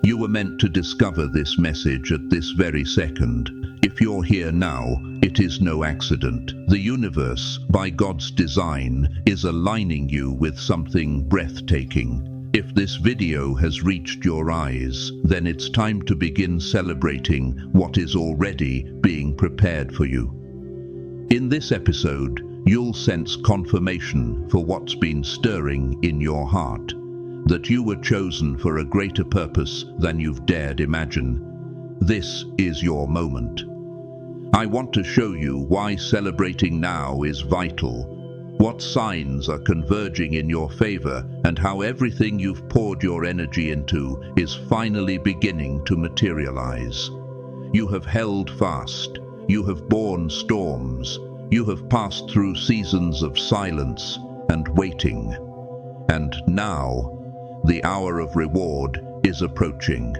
You were meant to discover this message at this very second. If you're here now, it is no accident. The universe, by God's design, is aligning you with something breathtaking. If this video has reached your eyes, then it's time to begin celebrating what is already being prepared for you. In this episode, you'll sense confirmation for what's been stirring in your heart, that you were chosen for a greater purpose than you've dared imagine. This is your moment. I want to show you why celebrating now is vital, what signs are converging in your favor, and how everything you've poured your energy into is finally beginning to materialize. You have held fast, you have borne storms, you have passed through seasons of silence and waiting. And now, the hour of reward is approaching.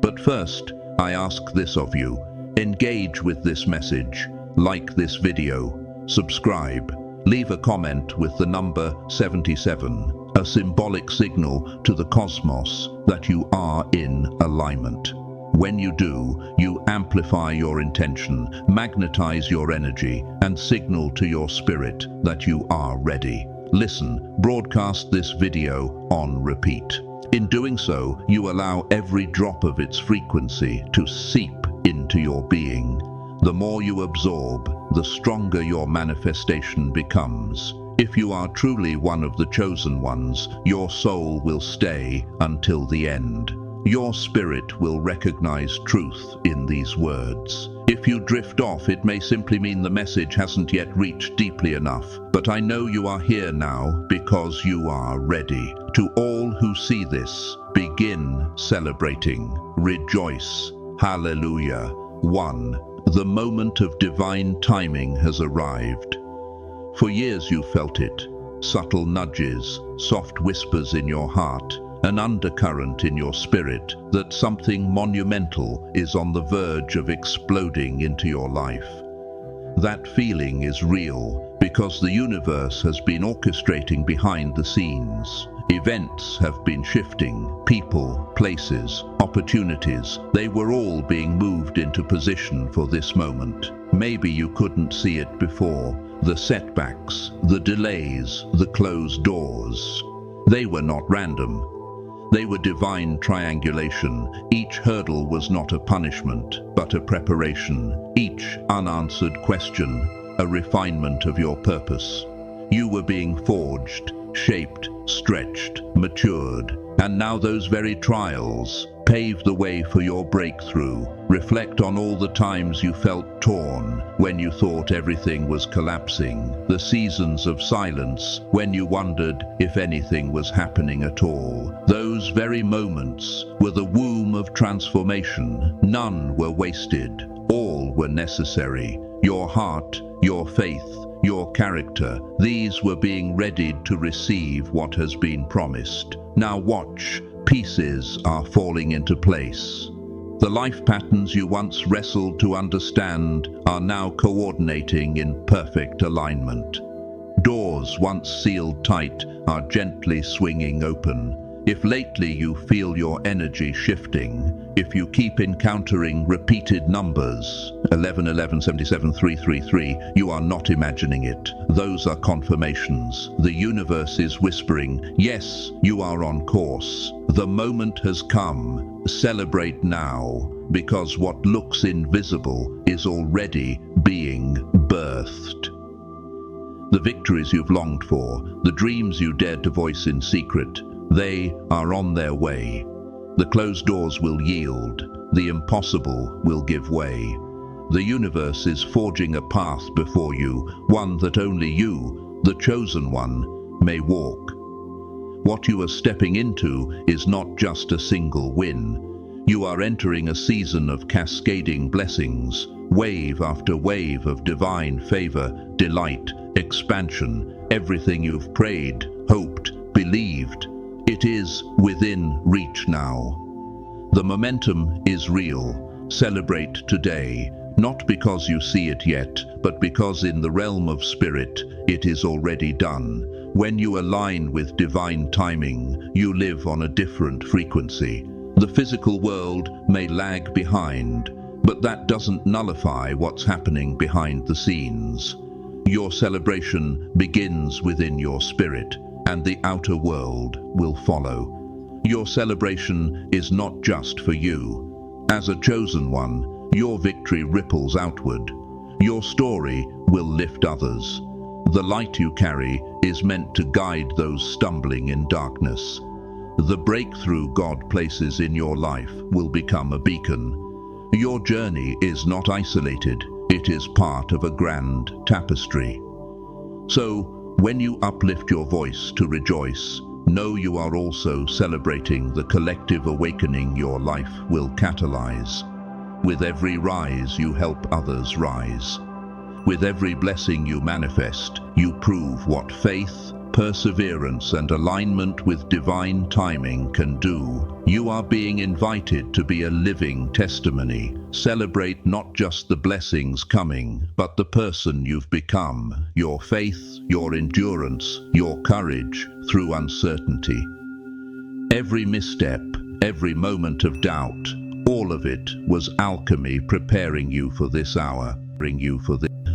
But first, I ask this of you. Engage with this message, like this video, subscribe, leave a comment with the number 77, a symbolic signal to the cosmos that you are in alignment. When you do, you amplify your intention, magnetize your energy, and signal to your spirit that you are ready. Listen, broadcast this video on repeat. In doing so, you allow every drop of its frequency to seep into your being. The more you absorb, the stronger your manifestation becomes. If you are truly one of the chosen ones, your soul will stay until the end. Your spirit will recognize truth in these words. If you drift off, it may simply mean the message hasn't yet reached deeply enough. But I know you are here now because you are ready. To all who see this, begin celebrating. Rejoice. Hallelujah. 1. The moment of divine timing has arrived. For years you felt it. Subtle nudges, soft whispers in your heart, an undercurrent in your spirit that something monumental is on the verge of exploding into your life. That feeling is real because the universe has been orchestrating behind the scenes. Events have been shifting, people, places, opportunities, they were all being moved into position for this moment. Maybe you couldn't see it before. The setbacks, the delays, the closed doors. They were not random. They were divine triangulation. Each hurdle was not a punishment, but a preparation. Each unanswered question, a refinement of your purpose. You were being forged, shaped, stretched, matured, and now those very trials pave the way for your breakthrough. Reflect on all the times you felt torn, when you thought everything was collapsing, the seasons of silence, when you wondered if anything was happening at all. Those very moments were the womb of transformation. None were wasted, all were necessary. Your heart, your faith, your character, these were being readied to receive what has been promised. Now watch, pieces are falling into place. The life patterns you once wrestled to understand are now coordinating in perfect alignment. Doors once sealed tight are gently swinging open. If lately you feel your energy shifting, if you keep encountering repeated numbers, 11, 11, 77, 333, you are not imagining it. Those are confirmations. The universe is whispering, yes, you are on course. The moment has come. Celebrate now, because what looks invisible is already being birthed. The victories you've longed for, the dreams you dared to voice in secret, they are on their way. The closed doors will yield. The impossible will give way. The universe is forging a path before you, one that only you, the chosen one, may walk. What you are stepping into is not just a single win. You are entering a season of cascading blessings, wave after wave of divine favor, delight, expansion. Everything you've prayed, hoped, believed, it is within reach now. The momentum is real. Celebrate today, not because you see it yet, but because in the realm of spirit, it is already done. When you align with divine timing, you live on a different frequency. The physical world may lag behind, but that doesn't nullify what's happening behind the scenes. Your celebration begins within your spirit, and the outer world will follow. Your celebration is not just for you. As a chosen one, your victory ripples outward. Your story will lift others. The light you carry is meant to guide those stumbling in darkness. The breakthrough God places in your life will become a beacon. Your journey is not isolated, it is part of a grand tapestry. So, when you uplift your voice to rejoice, know you are also celebrating the collective awakening your life will catalyze. With every rise, you help others rise. With every blessing you manifest, you prove what faith, perseverance, and alignment with divine timing can do. You are being invited to be a living testimony. Celebrate not just the blessings coming, but the person you've become, your faith, your endurance, your courage through uncertainty. Every misstep, every moment of doubt, all of it was alchemy preparing you for this hour,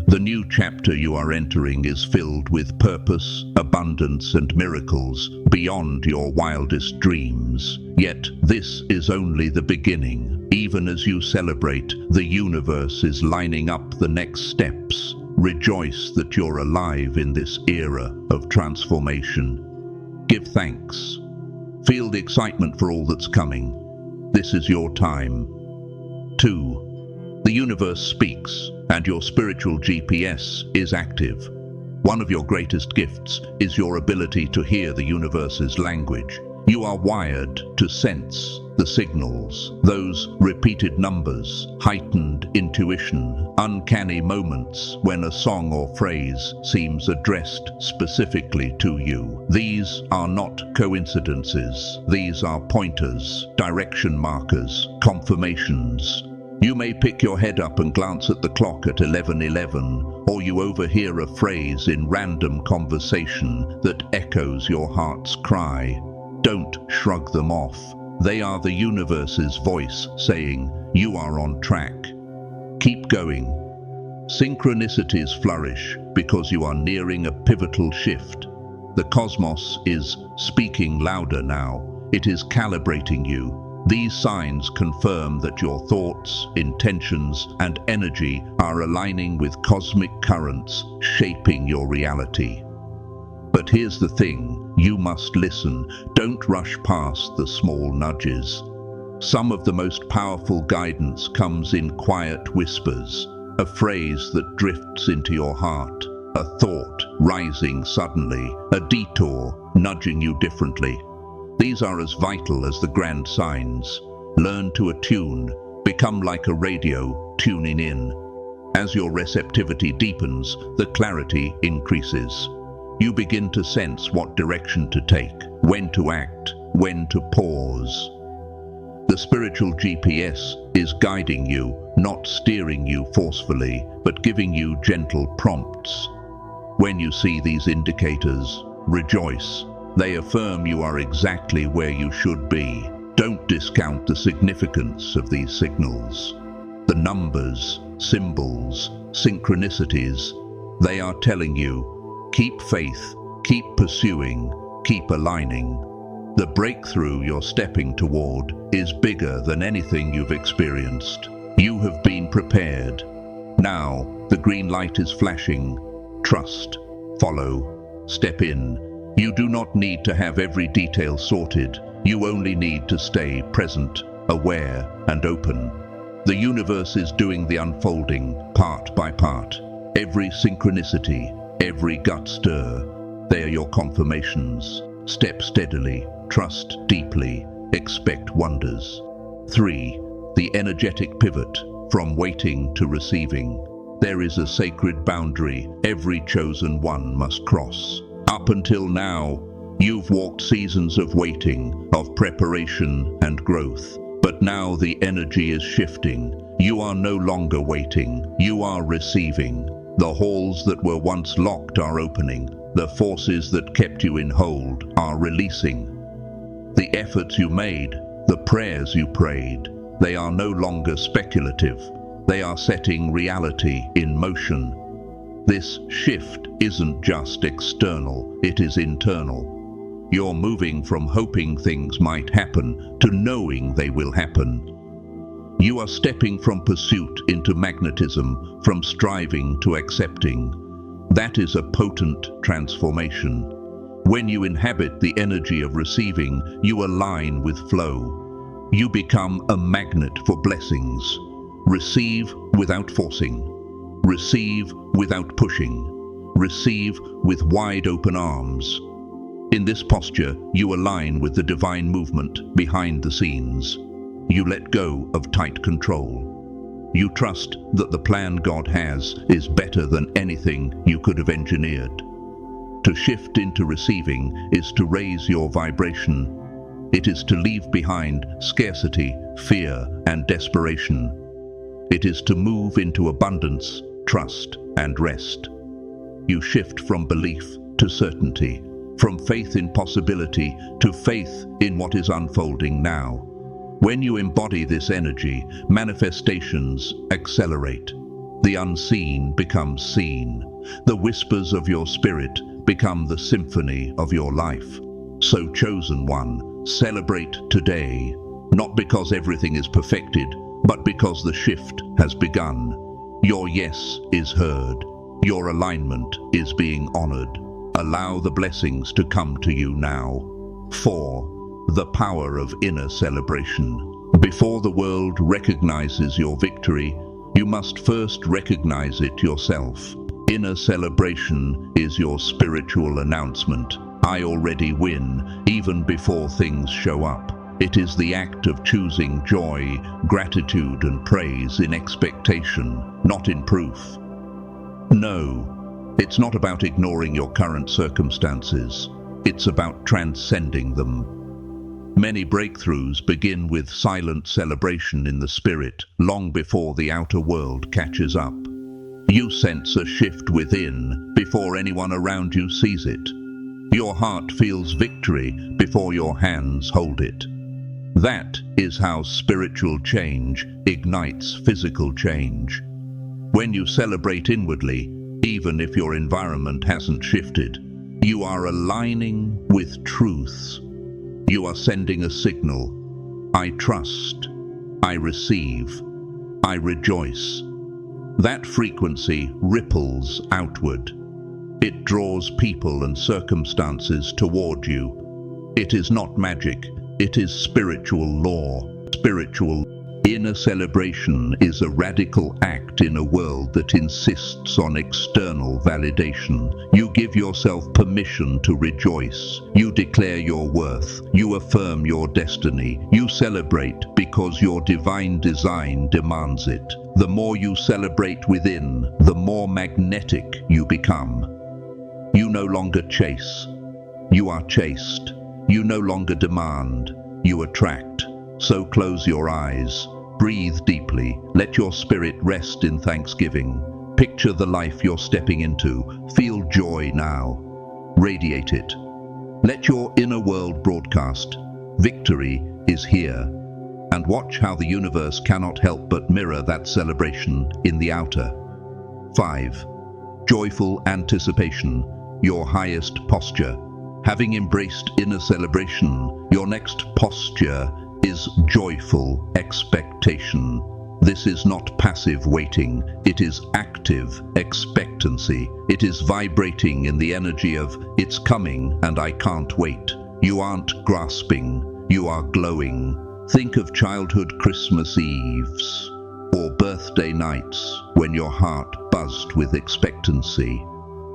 The new chapter you are entering is filled with purpose, abundance, and miracles beyond your wildest dreams. Yet this is only the beginning. Even as you celebrate, the universe is lining up the next steps. Rejoice that you're alive in this era of transformation. Give thanks. Feel the excitement for all that's coming. This is your time. 2. The universe speaks, and your spiritual GPS is active. One of your greatest gifts is your ability to hear the universe's language. You are wired to sense the signals, those repeated numbers, heightened intuition, uncanny moments when a song or phrase seems addressed specifically to you. These are not coincidences. These are pointers, direction markers, confirmations. You may pick your head up and glance at the clock at 11:11, or you overhear a phrase in random conversation that echoes your heart's cry. Don't shrug them off. They are the universe's voice saying, you are on track. Keep going. Synchronicities flourish because you are nearing a pivotal shift. The cosmos is speaking louder now. It is calibrating you. These signs confirm that your thoughts, intentions, and energy are aligning with cosmic currents, shaping your reality. But here's the thing, you must listen. Don't rush past the small nudges. Some of the most powerful guidance comes in quiet whispers, a phrase that drifts into your heart, a thought rising suddenly, a detour nudging you differently. These are as vital as the grand signs. Learn to attune, become like a radio, tuning in. As your receptivity deepens, the clarity increases. You begin to sense what direction to take, when to act, when to pause. The spiritual GPS is guiding you, not steering you forcefully, but giving you gentle prompts. When you see these indicators, rejoice. They affirm you are exactly where you should be. Don't discount the significance of these signals. The numbers, symbols, synchronicities, they are telling you, keep faith, keep pursuing, keep aligning. The breakthrough you're stepping toward is bigger than anything you've experienced. You have been prepared. Now, the green light is flashing. Trust, follow, step in. You do not need to have every detail sorted. You only need to stay present, aware, and open. The universe is doing the unfolding, part by part. Every synchronicity, every gut stir, they are your confirmations. Step steadily, trust deeply, expect wonders. 3. The energetic pivot, from waiting to receiving. There is a sacred boundary every chosen one must cross. Up until now, you've walked seasons of waiting, of preparation and growth. But now the energy is shifting. You are no longer waiting, you are receiving. The halls that were once locked are opening. The forces that kept you in hold are releasing. The efforts you made, The prayers you prayed, they are no longer speculative. They are setting reality in motion. This shift isn't just external, it is internal. You're moving from hoping things might happen to knowing they will happen. You are stepping from pursuit into magnetism, from striving to accepting. That is a potent transformation. When you inhabit the energy of receiving, you align with flow. You become a magnet for blessings. Receive without forcing. Receive without pushing. Receive with wide open arms. In this posture, you align with the divine movement behind the scenes. You let go of tight control. You trust that the plan God has is better than anything you could have engineered. To shift into receiving is to raise your vibration. It is to leave behind scarcity, fear, and desperation. It is to move into abundance, trust, and rest. You shift from belief to certainty, from faith in possibility to faith in what is unfolding now. When you embody this energy, manifestations accelerate. The unseen becomes seen. The whispers of your spirit become the symphony of your life. So, chosen one, celebrate today, not because everything is perfected, but because the shift has begun. Your yes is heard. Your alignment is being honored. Allow the blessings to come to you now. 4. The power of inner celebration. Before the world recognizes your victory, you must first recognize it yourself. Inner celebration is your spiritual announcement. I already win, even before things show up. It is the act of choosing joy, gratitude, and praise in expectation, not in proof. No, it's not about ignoring your current circumstances. It's about transcending them. Many breakthroughs begin with silent celebration in the spirit, long before the outer world catches up. You sense a shift within before anyone around you sees it. Your heart feels victory before your hands hold it. That is how spiritual change ignites physical change. When you celebrate inwardly, even if your environment hasn't shifted, you are aligning with truths. You are sending a signal. I trust. I receive. I rejoice. That frequency ripples outward. It draws people and circumstances toward you. It is not magic. It is spiritual law. Spiritual inner celebration is a radical act in a world that insists on external validation. You give yourself permission to rejoice. You declare your worth. You affirm your destiny. You celebrate because your divine design demands it. The more you celebrate within, the more magnetic you become. You no longer chase. You are chased. You no longer demand. You attract. So close your eyes. Breathe deeply. Let your spirit rest in thanksgiving. Picture the life you're stepping into. Feel joy now. Radiate it. Let your inner world broadcast. Victory is here. And watch how the universe cannot help but mirror that celebration in the outer. 5. Joyful anticipation. Your highest posture. Having embraced inner celebration, your next posture is joyful expectation. This is not passive waiting, it is active expectancy. It is vibrating in the energy of it's coming and I can't wait. You aren't grasping, you are glowing. Think of childhood Christmas Eves or birthday nights when your heart buzzed with expectancy.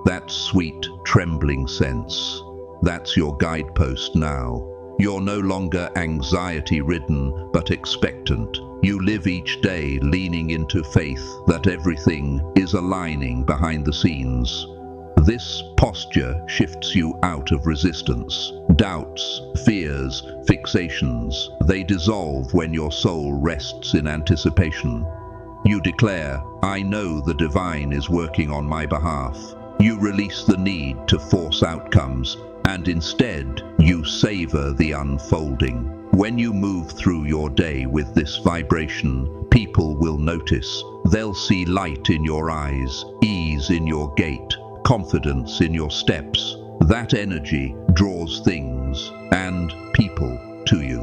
That sweet, trembling sense, that's your guidepost now. You're no longer anxiety-ridden, but expectant. You live each day leaning into faith that everything is aligning behind the scenes. This posture shifts you out of resistance. Doubts, fears, fixations, they dissolve when your soul rests in anticipation. You declare, I know the divine is working on my behalf. You release the need to force outcomes, and instead, you savor the unfolding. When you move through your day with this vibration, people will notice. They'll see light in your eyes, ease in your gait, confidence in your steps. That energy draws things and people to you.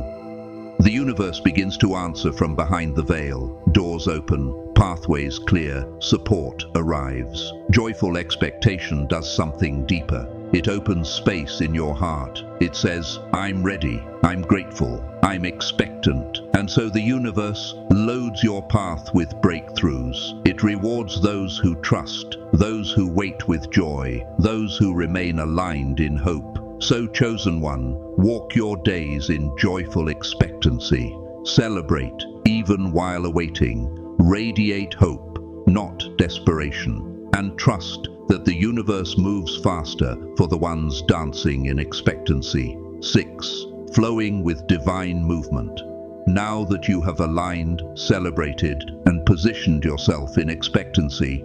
The universe begins to answer from behind the veil. Doors open, pathways clear, support arrives. Joyful expectation does something deeper. It opens space in your heart. It says, I'm ready, I'm grateful, I'm expectant. And so the universe loads your path with breakthroughs. It rewards those who trust, those who wait with joy, those who remain aligned in hope. So, chosen one, walk your days in joyful expectancy. Celebrate, even while awaiting. Radiate hope, not desperation. And trust that the universe moves faster for the ones dancing in expectancy. 6. Flowing with divine movement. Now that you have aligned, celebrated, and positioned yourself in expectancy,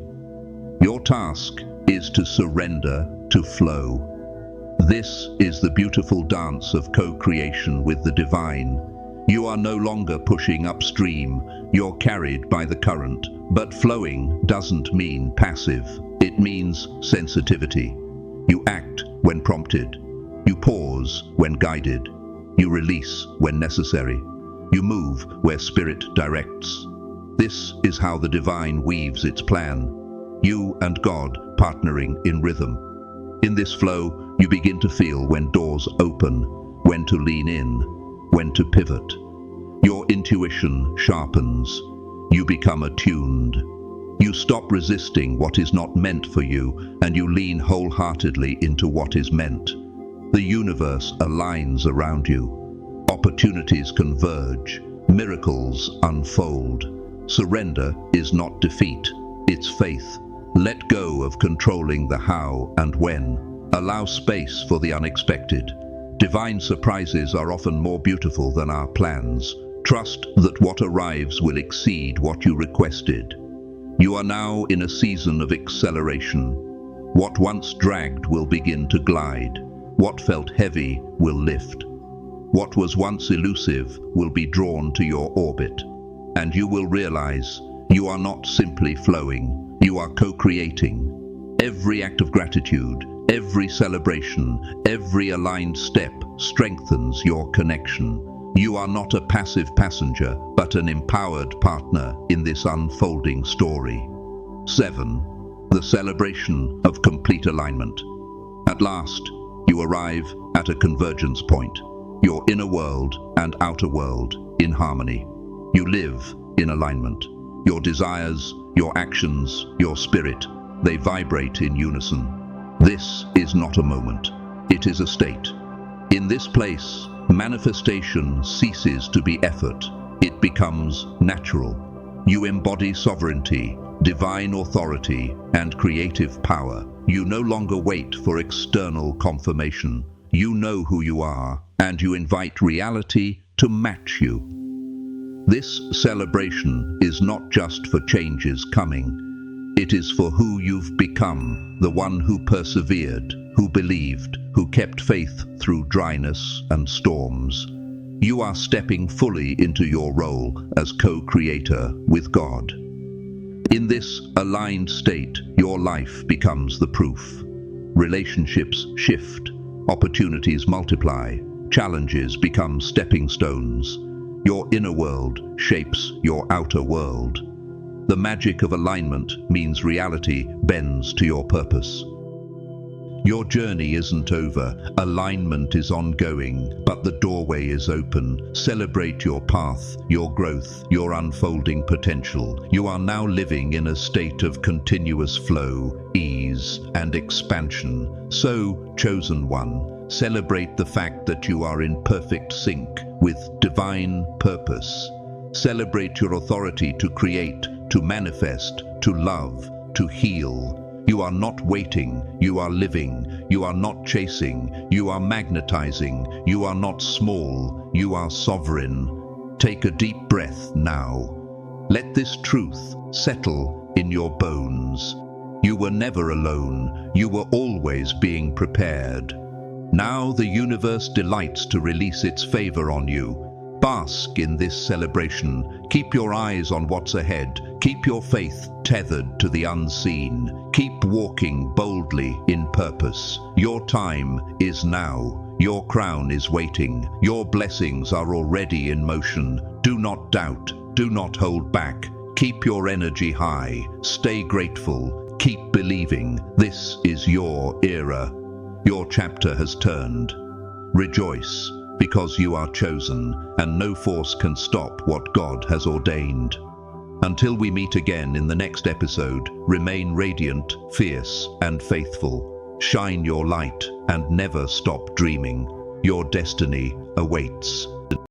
your task is to surrender, to flow. This is the beautiful dance of co-creation with the divine. You are no longer pushing upstream, you're carried by the current. But flowing doesn't mean passive, it means sensitivity. You act when prompted. You pause when guided. You release when necessary. You move where spirit directs. This is how the divine weaves its plan. You and God partnering in rhythm. In this flow, you begin to feel when doors open, when to lean in, when to pivot. Your intuition sharpens. You become attuned. You stop resisting what is not meant for you, and you lean wholeheartedly into what is meant. The universe aligns around you. Opportunities converge. Miracles unfold. Surrender is not defeat, it's faith. Let go of controlling the how and when. Allow space for the unexpected. Divine surprises are often more beautiful than our plans. Trust that what arrives will exceed what you requested. You are now in a season of acceleration. What once dragged will begin to glide. What felt heavy will lift. What was once elusive will be drawn to your orbit. And you will realize you are not simply flowing, you are co-creating. Every act of gratitude, every celebration, every aligned step strengthens your connection. You are not a passive passenger, but an empowered partner in this unfolding story. 7. The celebration of complete alignment. At last, you arrive at a convergence point. Your inner world and outer world in harmony. You live in alignment. Your desires, your actions, your spirit, they vibrate in unison. This is not a moment, it is a state. In this place, manifestation ceases to be effort, it becomes natural. You embody sovereignty, divine authority, and creative power. You no longer wait for external confirmation. You know who you are, and you invite reality to match you. This celebration is not just for changes coming. It is for who you've become, the one who persevered, who believed, who kept faith through dryness and storms. You are stepping fully into your role as co-creator with God. In this aligned state, your life becomes the proof. Relationships shift, opportunities multiply, challenges become stepping stones. Your inner world shapes your outer world. The magic of alignment means reality bends to your purpose. Your journey isn't over, alignment is ongoing, but the doorway is open. Celebrate your path, your growth, your unfolding potential. You are now living in a state of continuous flow, ease, and expansion. So, chosen one, celebrate the fact that you are in perfect sync with divine purpose. Celebrate your authority to create, to manifest, to love, to heal. You are not waiting, you are living. You are not chasing, you are magnetizing. You are not small, you are sovereign. Take a deep breath now. Let this truth settle in your bones. You were never alone, you were always being prepared. Now the universe delights to release its favor on you. Bask in this celebration. Keep your eyes on what's ahead. Keep your faith tethered to the unseen. Keep walking boldly in purpose. Your time is now. Your crown is waiting. Your blessings are already in motion. Do not doubt. Do not hold back. Keep your energy high. Stay grateful. Keep believing. This is your era. Your chapter has turned. Rejoice, because you are chosen, and no force can stop what God has ordained. Until we meet again in the next episode, remain radiant, fierce, and faithful. Shine your light and never stop dreaming. Your destiny awaits.